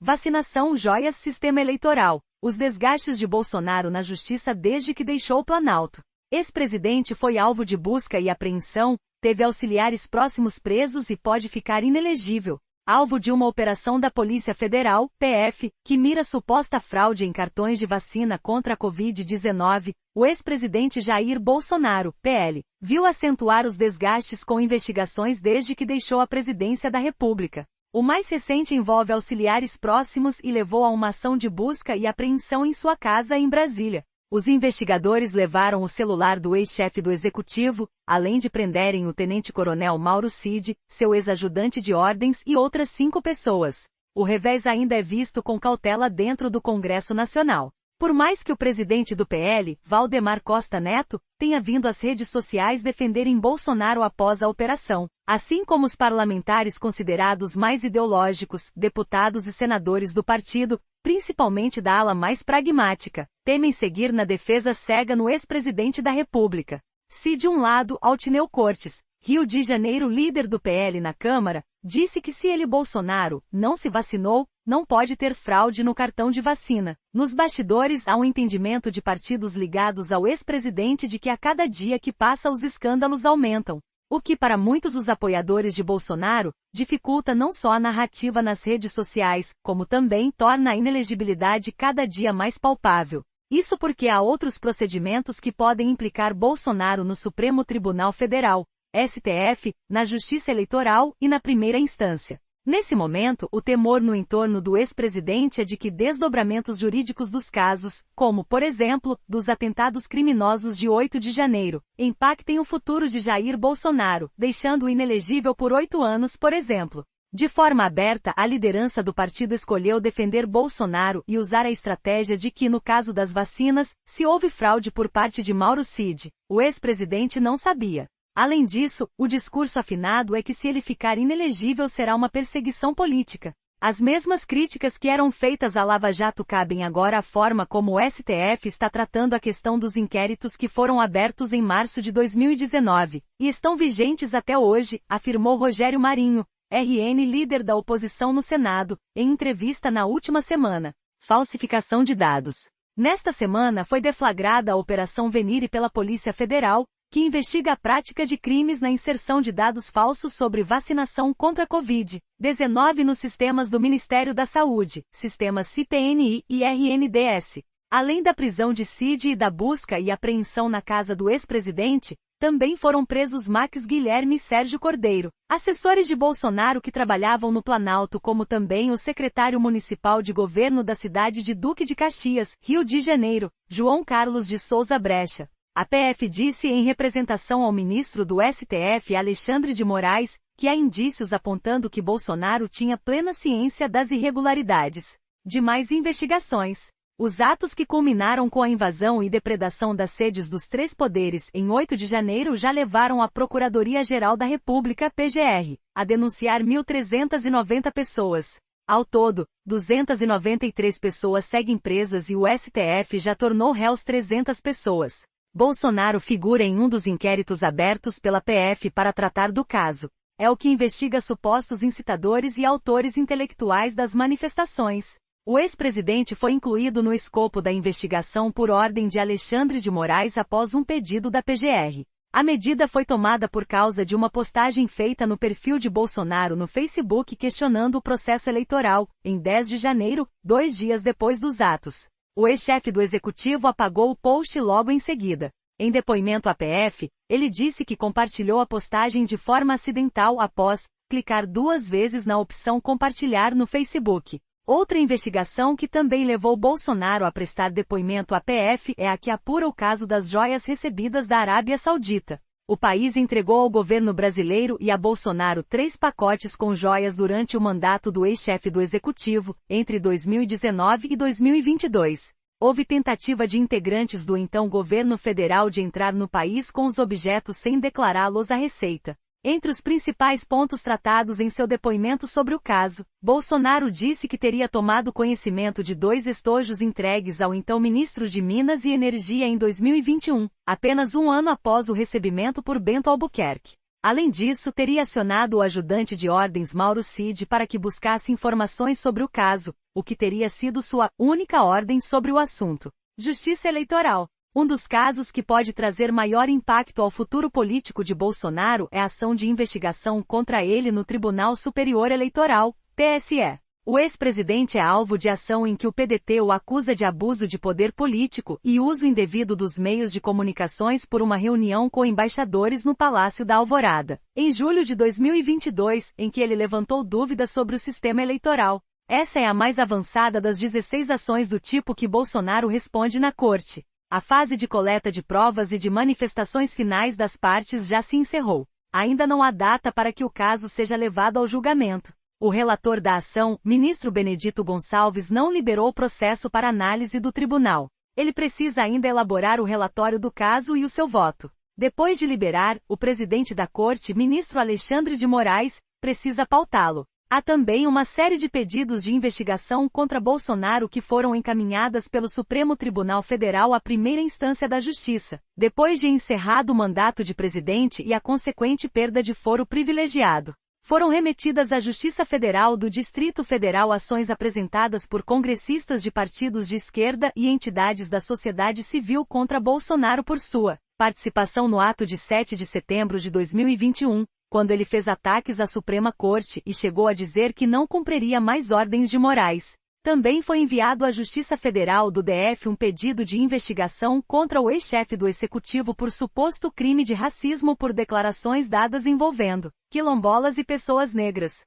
Vacinação, joias, sistema eleitoral. Os desgastes de Bolsonaro na justiça desde que deixou o Planalto. Ex-presidente foi alvo de busca e apreensão, teve auxiliares próximos presos e pode ficar inelegível. Alvo de uma operação da Polícia Federal, PF, que mira suposta fraude em cartões de vacina contra a Covid-19, o ex-presidente Jair Bolsonaro, PL, viu acentuar os desgastes com investigações desde que deixou a presidência da República. O mais recente envolve auxiliares próximos e levou a uma ação de busca e apreensão em sua casa em Brasília. Os investigadores levaram o celular do ex-chefe do executivo, além de prenderem o tenente-coronel Mauro Cid, seu ex-ajudante de ordens e outras 5 pessoas. O revés ainda é visto com cautela dentro do Congresso Nacional. Por mais que o presidente do PL, Valdemar Costa Neto, tenha vindo às redes sociais defenderem Bolsonaro após a operação, assim como os parlamentares considerados mais ideológicos, deputados e senadores do partido, principalmente da ala mais pragmática, temem seguir na defesa cega no ex-presidente da República. Se de um lado, Altineu Cortes, Rio de Janeiro, líder do PL na Câmara, disse que se ele, Bolsonaro, não se vacinou, não pode ter fraude no cartão de vacina. Nos bastidores há um entendimento de partidos ligados ao ex-presidente de que a cada dia que passa os escândalos aumentam. O que para muitos os apoiadores de Bolsonaro, dificulta não só a narrativa nas redes sociais, como também torna a inelegibilidade cada dia mais palpável. Isso porque há outros procedimentos que podem implicar Bolsonaro no Supremo Tribunal Federal, STF, na Justiça Eleitoral e na primeira instância. Nesse momento, o temor no entorno do ex-presidente é de que desdobramentos jurídicos dos casos, como, por exemplo, dos atentados criminosos de 8 de janeiro, impactem o futuro de Jair Bolsonaro, deixando-o inelegível por 8 anos, por exemplo. De forma aberta, a liderança do partido escolheu defender Bolsonaro e usar a estratégia de que, no caso das vacinas, se houve fraude por parte de Mauro Cid, o ex-presidente não sabia. Além disso, o discurso afinado é que se ele ficar inelegível será uma perseguição política. As mesmas críticas que eram feitas à Lava Jato cabem agora à forma como o STF está tratando a questão dos inquéritos que foram abertos em março de 2019, e estão vigentes até hoje, afirmou Rogério Marinho, RN líder da oposição no Senado, em entrevista na última semana. Falsificação de dados. Nesta semana foi deflagrada a Operação Venire pela Polícia Federal, que investiga a prática de crimes na inserção de dados falsos sobre vacinação contra a Covid-19 nos sistemas do Ministério da Saúde, sistemas CPNI e RNDS. Além da prisão de Cid e da busca e apreensão na casa do ex-presidente, também foram presos Max Guilherme e Sérgio Cordeiro, assessores de Bolsonaro que trabalhavam no Planalto, como também o secretário municipal de governo da cidade de Duque de Caxias, Rio de Janeiro, João Carlos de Souza Brecha. A PF disse em representação ao ministro do STF, Alexandre de Moraes, que há indícios apontando que Bolsonaro tinha plena ciência das irregularidades. De mais investigações. Os atos que culminaram com a invasão e depredação das sedes dos 3 poderes em 8 de janeiro já levaram a Procuradoria-Geral da República, PGR, a denunciar 1.390 pessoas. Ao todo, 293 pessoas seguem presas e o STF já tornou réus 300 pessoas. Bolsonaro figura em um dos inquéritos abertos pela PF para tratar do caso. É o que investiga supostos incitadores e autores intelectuais das manifestações. O ex-presidente foi incluído no escopo da investigação por ordem de Alexandre de Moraes após um pedido da PGR. A medida foi tomada por causa de uma postagem feita no perfil de Bolsonaro no Facebook questionando o processo eleitoral, em 10 de janeiro, 2 dias depois dos atos. O ex-chefe do executivo apagou o post logo em seguida. Em depoimento à PF, ele disse que compartilhou a postagem de forma acidental após clicar 2 vezes na opção compartilhar no Facebook. Outra investigação que também levou Bolsonaro a prestar depoimento à PF é a que apura o caso das joias recebidas da Arábia Saudita. O país entregou ao governo brasileiro e a Bolsonaro 3 pacotes com joias durante o mandato do ex-chefe do executivo, entre 2019 e 2022. Houve tentativa de integrantes do então governo federal de entrar no país com os objetos sem declará-los à Receita. Entre os principais pontos tratados em seu depoimento sobre o caso, Bolsonaro disse que teria tomado conhecimento de 2 estojos entregues ao então ministro de Minas e Energia em 2021, apenas um ano após o recebimento por Bento Albuquerque. Além disso, teria acionado o ajudante de ordens Mauro Cid para que buscasse informações sobre o caso, o que teria sido sua única ordem sobre o assunto. Justiça Eleitoral. Um dos casos que pode trazer maior impacto ao futuro político de Bolsonaro é a ação de investigação contra ele no Tribunal Superior Eleitoral, TSE. O ex-presidente é alvo de ação em que o PDT o acusa de abuso de poder político e uso indevido dos meios de comunicações por uma reunião com embaixadores no Palácio da Alvorada, em julho de 2022, em que ele levantou dúvidas sobre o sistema eleitoral. Essa é a mais avançada das 16 ações do tipo que Bolsonaro responde na corte. A fase de coleta de provas e de manifestações finais das partes já se encerrou. Ainda não há data para que o caso seja levado ao julgamento. O relator da ação, ministro Benedito Gonçalves, não liberou o processo para análise do tribunal. Ele precisa ainda elaborar o relatório do caso e o seu voto. Depois de liberar, o presidente da corte, ministro Alexandre de Moraes, precisa pautá-lo. Há também uma série de pedidos de investigação contra Bolsonaro que foram encaminhadas pelo Supremo Tribunal Federal à primeira instância da Justiça, depois de encerrado o mandato de presidente e a consequente perda de foro privilegiado. Foram remetidas à Justiça Federal do Distrito Federal ações apresentadas por congressistas de partidos de esquerda e entidades da sociedade civil contra Bolsonaro por sua participação no ato de 7 de setembro de 2021, quando ele fez ataques à Suprema Corte e chegou a dizer que não cumpriria mais ordens de Moraes. Também foi enviado à Justiça Federal do DF um pedido de investigação contra o ex-chefe do Executivo por suposto crime de racismo por declarações dadas envolvendo quilombolas e pessoas negras.